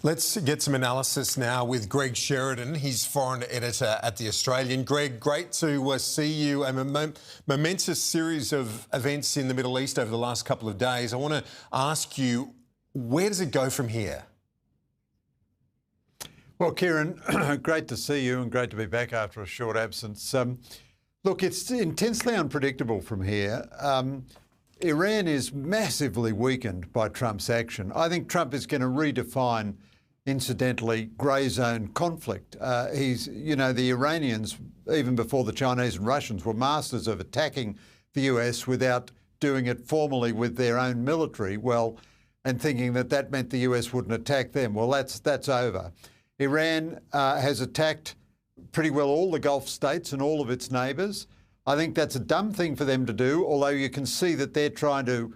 Let's get some analysis now with Greg Sheridan. He's foreign editor at The Australian. Greg, great to see you. A momentous series of events in the Middle East over the last couple of days. I want to ask you, where does it go from here? Well, Kieran, great to see you and great to be back after a short absence. Look, it's intensely unpredictable from here. Iran is massively weakened by Trump's action. I think Trump is going to redefine, incidentally, grey zone conflict. The Iranians, even before the Chinese and Russians, were masters of attacking the US without doing it formally with their own military, and thinking that that meant the US wouldn't attack them. Well, that's over. Iran has attacked pretty well all the Gulf states and all of its neighbours. I think that's a dumb thing for them to do, although you can see that they're trying to,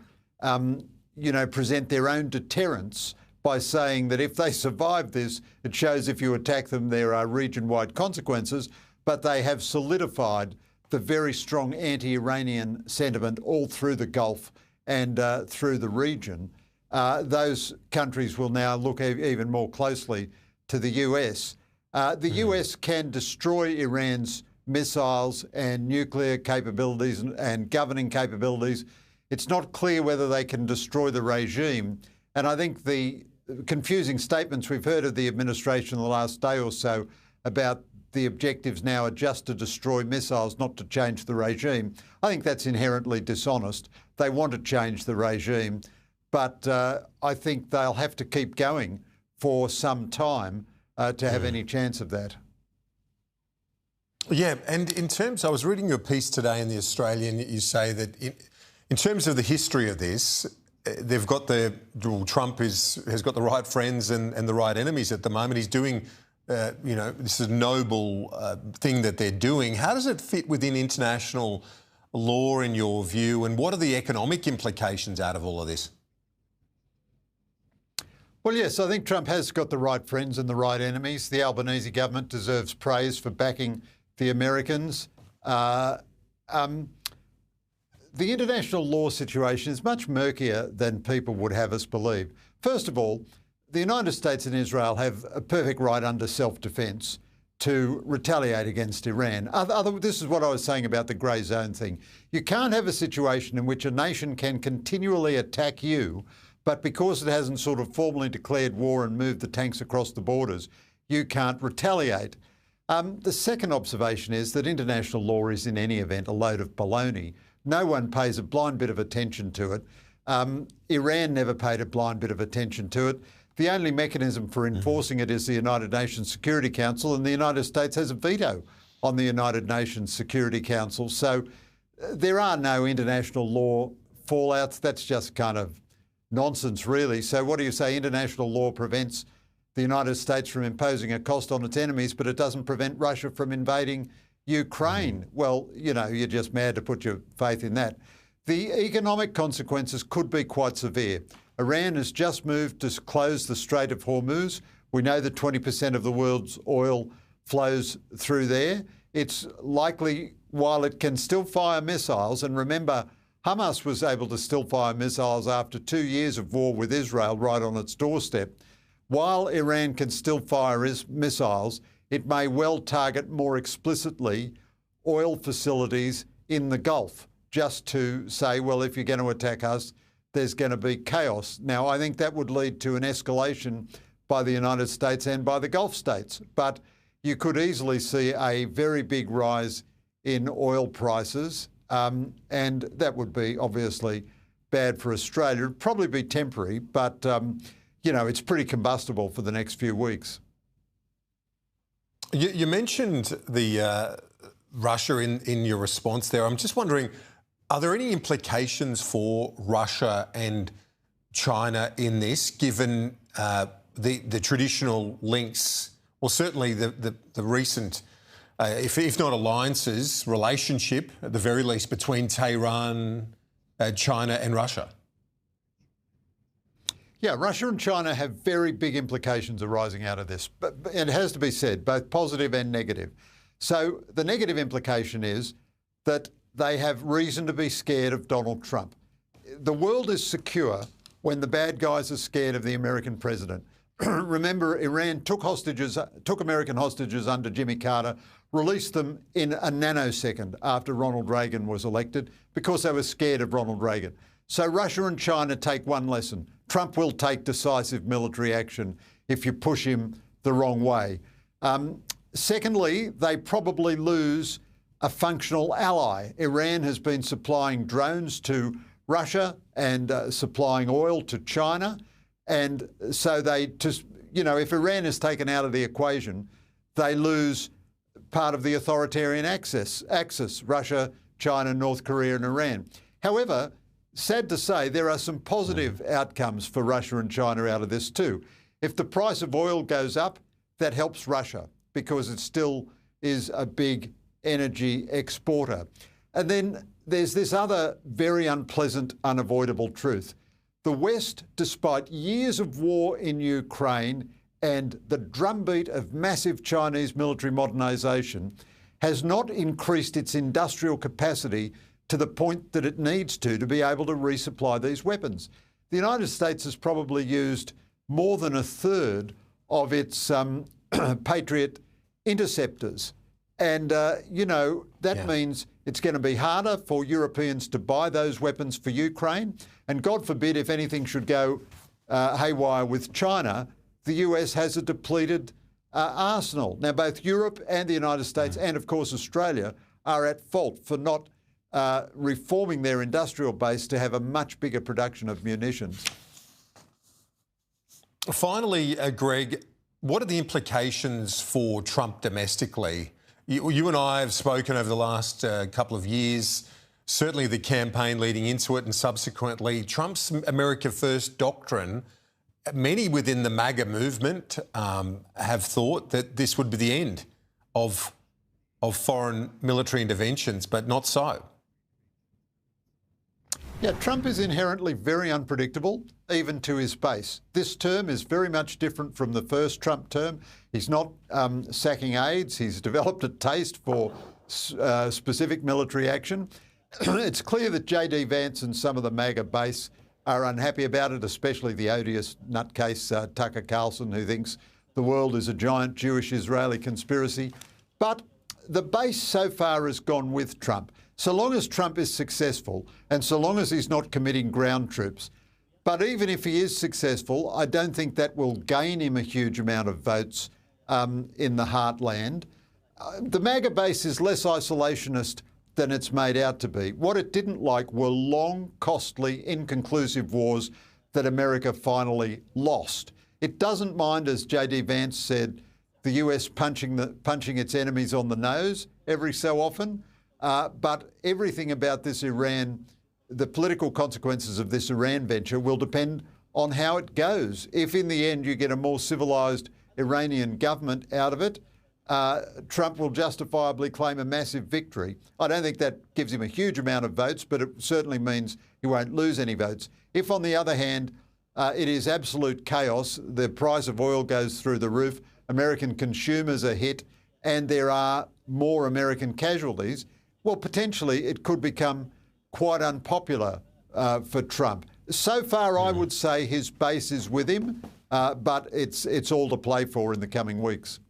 present their own deterrence by saying that if they survive this, it shows if you attack them, there are region-wide consequences. But they have solidified the very strong anti-Iranian sentiment all through the Gulf and through the region. Those countries will now look even more closely to the US. The US can destroy Iran's missiles and nuclear capabilities and governing capabilities. It's not clear whether they can destroy the regime. And I think the confusing statements we've heard of the administration the last day or so about the objectives now are just to destroy missiles, not to change the regime. I think that's inherently dishonest. They want to change the regime, but I think they'll have to keep going for some time to have any chance of that. Yeah, and in terms, I was reading your piece today in The Australian, you say that in terms of the history of this, they've got Trump has got the right friends and the right enemies at the moment. He's doing, this is a noble thing that they're doing. How does it fit within international law in your view, and what are the economic implications out of all of this? Well, yes, I think Trump has got the right friends and the right enemies. The Albanese government deserves praise for backing the Americans. The international law situation is much murkier than people would have us believe. First of all, the United States and Israel have a perfect right under self-defence to retaliate against Iran. This is what I was saying about the grey zone thing. You can't have a situation in which a nation can continually attack you, but because it hasn't sort of formally declared war and moved the tanks across the borders, you can't retaliate. The second observation is that international law is in any event a load of baloney. No one pays a blind bit of attention to it. Iran never paid a blind bit of attention to it. The only mechanism for enforcing it is the United Nations Security Council, and the United States has a veto on the United Nations Security Council. So there are no international law fallouts. That's just kind of nonsense, really. So what do you say? International law prevents the United States from imposing a cost on its enemies, but it doesn't prevent Russia from invading Ukraine. Well, you're just mad to put your faith in that. The economic consequences could be quite severe. Iran has just moved to close the Strait of Hormuz. We know that 20% of the world's oil flows through there. It's likely, while it can still fire missiles, and remember, Hamas was able to still fire missiles after 2 years of war with Israel right on its doorstep. While Iran can still fire missiles, it may well target more explicitly oil facilities in the Gulf, just to say, well, if you're going to attack us, there's going to be chaos. Now, I think that would lead to an escalation by the United States and by the Gulf states. But you could easily see a very big rise in oil prices, and that would be obviously bad for Australia. It'd probably be temporary, but it's pretty combustible for the next few weeks. You mentioned the Russia in your response there. I'm just wondering, are there any implications for Russia and China in this, given the traditional links, well, certainly the recent, if not alliances, relationship, at the very least, between Tehran, China and Russia? Yeah, Russia and China have very big implications arising out of this. But it has to be said, both positive and negative. So the negative implication is that they have reason to be scared of Donald Trump. The world is secure when the bad guys are scared of the American president. Remember, Iran took American hostages under Jimmy Carter, released them in a nanosecond after Ronald Reagan was elected because they were scared of Ronald Reagan. So Russia and China take one lesson. Trump will take decisive military action if you push him the wrong way. Secondly, they probably lose a functional ally. Iran has been supplying drones to Russia and supplying oil to China. And so if Iran is taken out of the equation, they lose part of the authoritarian axis, Russia, China, North Korea and Iran. However, sad to say, there are some positive outcomes for Russia and China out of this too. If the price of oil goes up, that helps Russia because it still is a big energy exporter. And then there's this other very unpleasant, unavoidable truth. The West, despite years of war in Ukraine and the drumbeat of massive Chinese military modernisation, has not increased its industrial capacity to the point that it needs to be able to resupply these weapons. The United States has probably used more than a third of its Patriot interceptors. And, that means it's going to be harder for Europeans to buy those weapons for Ukraine. And God forbid, if anything should go haywire with China, the US has a depleted arsenal. Now, both Europe and the United States and, of course, Australia are at fault for not reforming their industrial base to have a much bigger production of munitions. Finally, Greg, what are the implications for Trump domestically? You and I have spoken over the last couple of years, certainly the campaign leading into it and subsequently. Trump's America First doctrine, many within the MAGA movement have thought that this would be the end of foreign military interventions, but not so. Yeah, Trump is inherently very unpredictable, even to his base. This term is very much different from the first Trump term. He's not sacking aides. He's developed a taste for specific military action. It's clear that J.D. Vance and some of the MAGA base are unhappy about it, especially the odious nutcase Tucker Carlson, who thinks the world is a giant Jewish-Israeli conspiracy. But the base so far has gone with Trump. So long as Trump is successful and so long as he's not committing ground troops. But even if he is successful, I don't think that will gain him a huge amount of votes in the heartland. The MAGA base is less isolationist than it's made out to be. What it didn't like were long, costly, inconclusive wars that America finally lost. It doesn't mind, as J.D. Vance said, the US punching its enemies on the nose every so often. But everything about this Iran, the political consequences of this Iran venture will depend on how it goes. If in the end you get a more civilised Iranian government out of it, Trump will justifiably claim a massive victory. I don't think that gives him a huge amount of votes, but it certainly means he won't lose any votes. If, on the other hand, it is absolute chaos, the price of oil goes through the roof, American consumers are hit, and there are more American casualties, well, potentially it could become quite unpopular for Trump. So far, I would say his base is with him, but it's all to play for in the coming weeks.